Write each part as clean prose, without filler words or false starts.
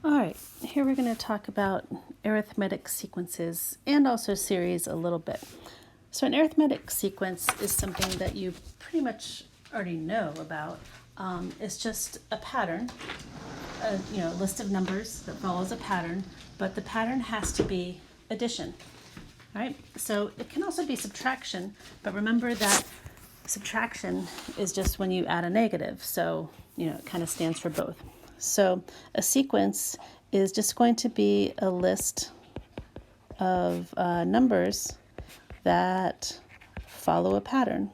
All right, here we're going to talk about arithmetic sequences and also series a little bit. So an arithmetic sequence is something that you pretty much already know about. It's just a pattern, a list of numbers that follows a pattern, but the pattern has to be addition. All right, so it can also be subtraction, but remember that subtraction is just when you add a negative, so it kind of stands for both. So a sequence is just going to be a list of numbers that follow a pattern.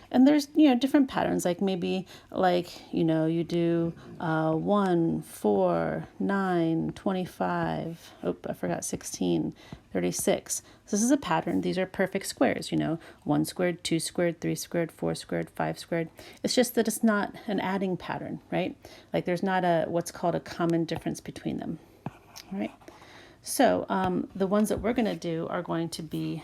And there's, different patterns, like maybe you do 1, 4, 9, 25, I forgot 16, 36. So this is a pattern. These are perfect squares, 1 squared, 2 squared, 3 squared, 4 squared, 5 squared. It's just that it's not an adding pattern, right? Like there's not what's called a common difference between them, all right? So the ones that we're going to do are going to be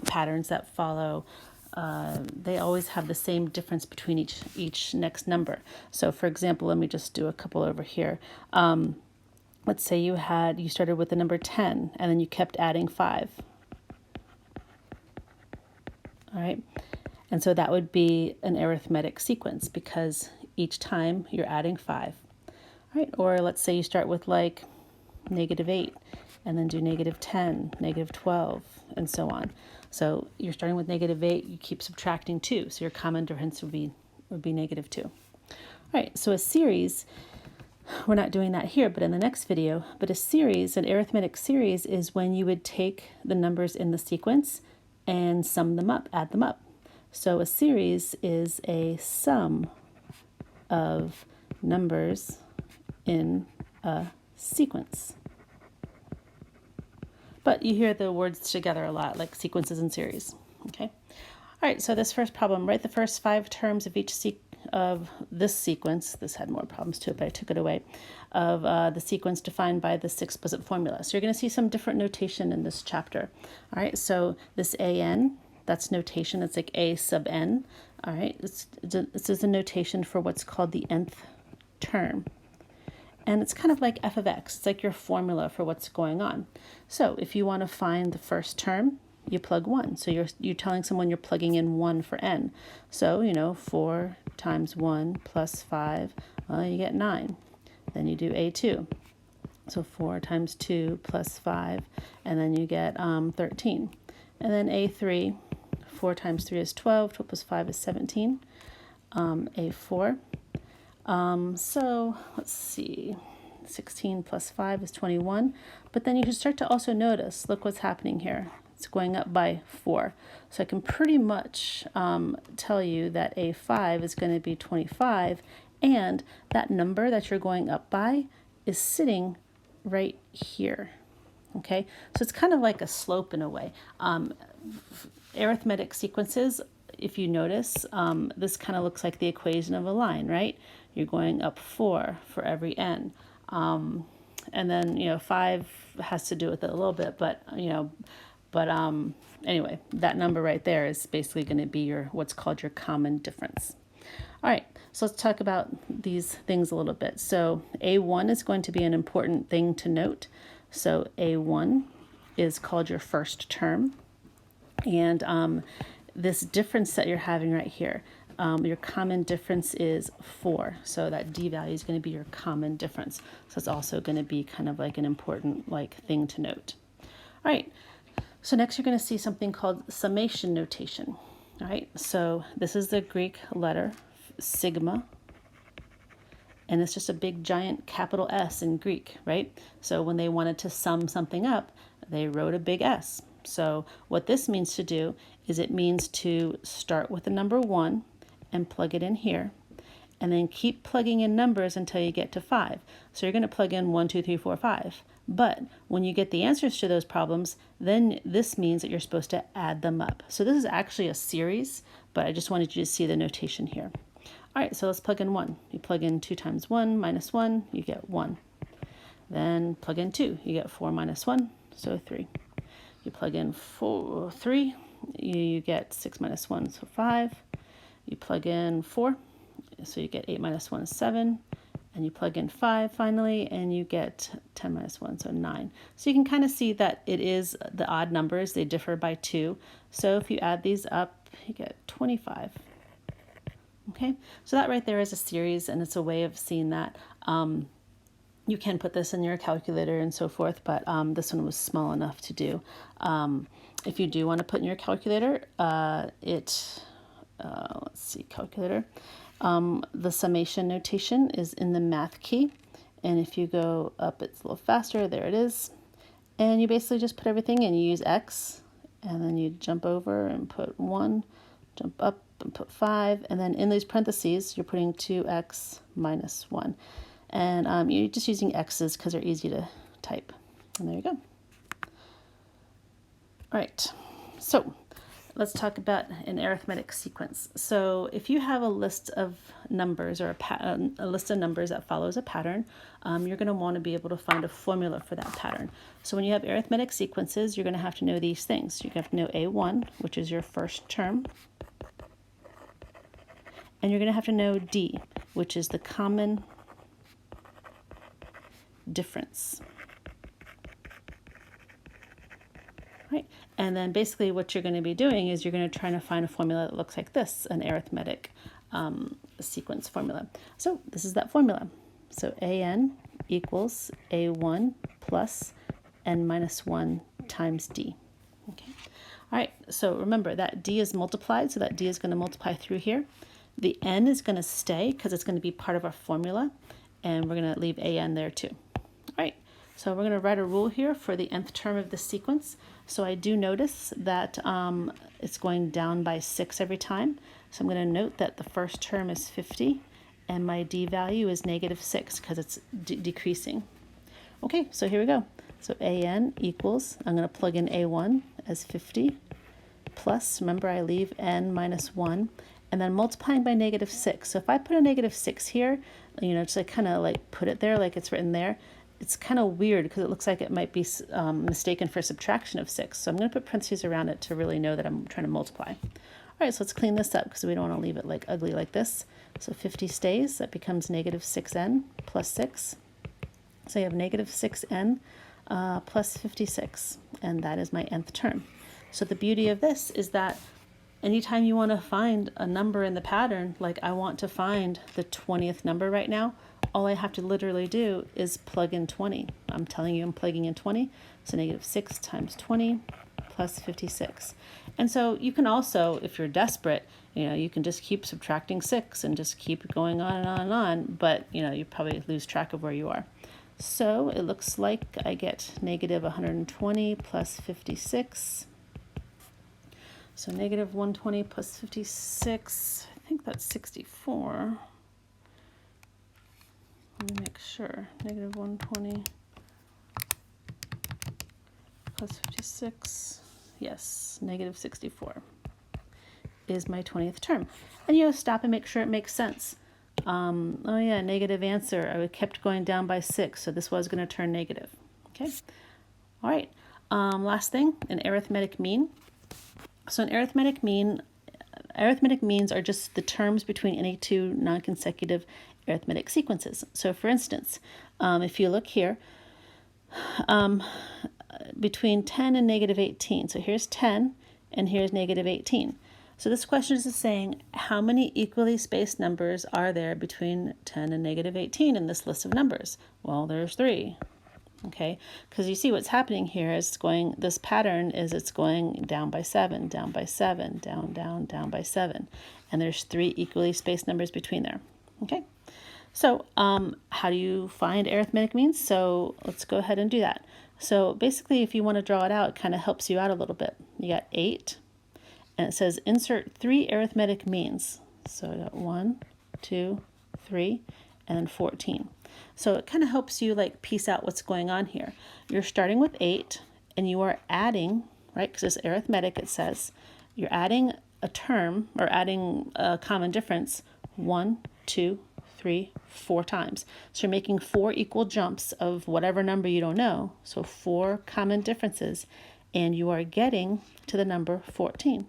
patterns that follow. They always have the same difference between each next number. So for example, let me just do a couple over here. Let's say you started with the number 10 and then you kept adding 5. All right. And so that would be an arithmetic sequence because each time you're adding 5. All right. Or let's say you start with like -8 and then do -10, -12, and so on. So you're starting with -8, you keep subtracting 2, so your common difference would be -2. All right, so a series, we're not doing that here, but in the next video, but a series, an arithmetic series, is when you would take the numbers in the sequence and sum them up, add them up. So a series is a sum of numbers in a sequence. But you hear the words together a lot, like sequences and series, okay? All right, so this first problem, write the first 5 terms of each of this sequence. This had more problems to it, but I took it away, of the sequence defined by the 6-explicit formula. So you're going to see some different notation in this chapter. All right, so this AN, that's notation. It's like A sub n. All right, this is a notation for what's called the nth term. And it's kind of like f of x. It's like your formula for what's going on. So if you want to find the first term, you plug 1. So you're telling someone you're plugging in 1 for n. So, 4 times 1 plus 5, well, you get 9. Then you do A2. So 4 times 2 plus 5, and then you get 13. And then A3, 4 times 3 is 12, 12 plus 5 is 17. A4. So let's see, 16 plus 5 is 21, but then you can start to also notice, look what's happening here. It's going up by 4. So I can pretty much tell you that A5 is going to be 25, and that number that you're going up by is sitting right here. Okay, so it's kind of like a slope in a way. Arithmetic sequences, if you notice, this kind of looks like the equation of a line, right? You're going up 4 for every n. And then, 5 has to do with it a little bit, but, anyway, that number right there is basically going to be what's called your common difference. All right, so let's talk about these things a little bit. So A1 is going to be an important thing to note. So A1 is called your first term. And this difference that you're having right here, your common difference is 4. So that D value is going to be your common difference. So it's also going to be kind of like an important thing to note. All right. So next you're going to see something called summation notation. All right. So this is the Greek letter sigma. And it's just a big giant capital S in Greek, right? So when they wanted to sum something up, they wrote a big S. So what this means to do is it means to start with the number 1 and plug it in here, and then keep plugging in numbers until you get to 5. So you're going to plug in 1, 2, 3, 4, 5. But when you get the answers to those problems, then this means that you're supposed to add them up. So this is actually a series, but I just wanted you to see the notation here. All right, so let's plug in 1. You plug in 2 times 1 minus 1, you get 1. Then plug in 2, you get 4 minus 1, so 3. You plug in 3, you get 6 minus 1, so 5. You plug in 4, So you get 8 minus 1 is 7, and you plug in 5 finally, and you get 10 minus 1, so 9. So you can kind of see that it is the odd numbers, they differ by 2. So if you add these up, you get 25. Okay, so that right there is a series, and it's a way of seeing that. You can put this in your calculator and so forth, but this one was small enough to do. If you do want to put in your calculator, let's see, calculator. The summation notation is in the math key. And if you go up, it's a little faster. There it is. And you basically just put everything in. You use X, and then you jump over and put 1, jump up and put 5. And then in these parentheses, you're putting 2x minus 1. And you're just using X's because they're easy to type. And there you go. All right. So let's talk about an arithmetic sequence. So if you have a list of numbers or a list of numbers that follows a pattern, you're going to want to be able to find a formula for that pattern. So when you have arithmetic sequences, you're going to have to know these things. You're going to have to know A1, which is your first term. And you're going to have to know D, which is the common difference. Right. And then basically what you're going to be doing is you're going to try to find a formula that looks like this, an arithmetic sequence formula. So this is that formula. So AN equals A1 plus N minus 1 times D. Okay. All right. So remember that D is multiplied, so that D is going to multiply through here. The N is going to stay because it's going to be part of our formula, and we're going to leave AN there too. All right. So we're going to write a rule here for the nth term of this sequence. So I do notice that it's going down by 6 every time. So I'm going to note that the first term is 50, and my D value is -6 because it's decreasing. Okay, so here we go. So AN equals, I'm going to plug in A1 as 50, plus, remember I leave N minus 1, and then multiplying by -6. So if I put a -6 here, just like kind of like put it there like it's written there, it's kind of weird because it looks like it might be mistaken for subtraction of 6. So I'm going to put parentheses around it to really know that I'm trying to multiply. All right, so let's clean this up because we don't want to leave it like ugly like this. So 50 stays. That becomes -6n plus 6. So you have -6n plus 56, and that is my nth term. So the beauty of this is that anytime you want to find a number in the pattern, like I want to find the 20th number right now, all I have to literally do is plug in 20. I'm telling you I'm plugging in 20. So -6 times 20 plus 56. And so you can also, if you're desperate, you can just keep subtracting 6 and just keep going on and on and on. But, you probably lose track of where you are. So it looks like I get -120 plus 56. So -120 plus 56, I think that's 64. Let me make sure. -120 plus 56. Yes, -64 is my 20th term. And stop and make sure it makes sense. Oh yeah, negative answer. I kept going down by 6, so this was going to turn negative. Okay. All right. Last thing, an arithmetic mean. So an arithmetic means are just the terms between any two non-consecutive arithmetic sequences. So for instance, if you look here, between 10 and -18. So here's 10 and here's -18. So this question is saying how many equally spaced numbers are there between 10 and -18 in this list of numbers? Well, there's 3. Okay, because you see what's happening here is this pattern is it's going down by 7, down by 7, down, down, down by 7. And there's 3 equally spaced numbers between there. Okay, so how do you find arithmetic means? So let's go ahead and do that. So basically, if you want to draw it out, it kind of helps you out a little bit. You got 8, and it says insert 3 arithmetic means. So I got 1, 2, 3, and then 14. So it kind of helps you like piece out what's going on here. You're starting with 8, and you are adding, right, because it's arithmetic, it says, you're adding a term or adding a common difference 1, 2, 3, 4 times. So you're making 4 equal jumps of whatever number you don't know. So 4 common differences, and you are getting to the number 14.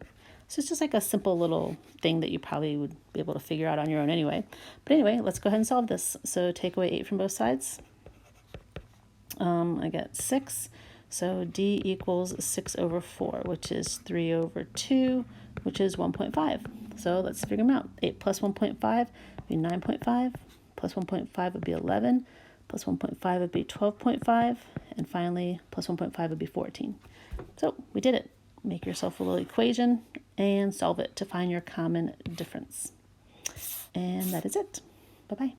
So it's just like a simple little thing that you probably would be able to figure out on your own anyway. But anyway, let's go ahead and solve this. So take away 8 from both sides. I get 6. So D equals 6 over 4, which is 3 over 2, which is 1.5. So let's figure them out. 8 plus 1.5 would be 9.5, plus 1.5 would be 11, plus 1.5 would be 12.5, and finally plus 1.5 would be 14. So we did it. Make yourself a little equation and solve it to find your common difference. And that is it. Bye-bye.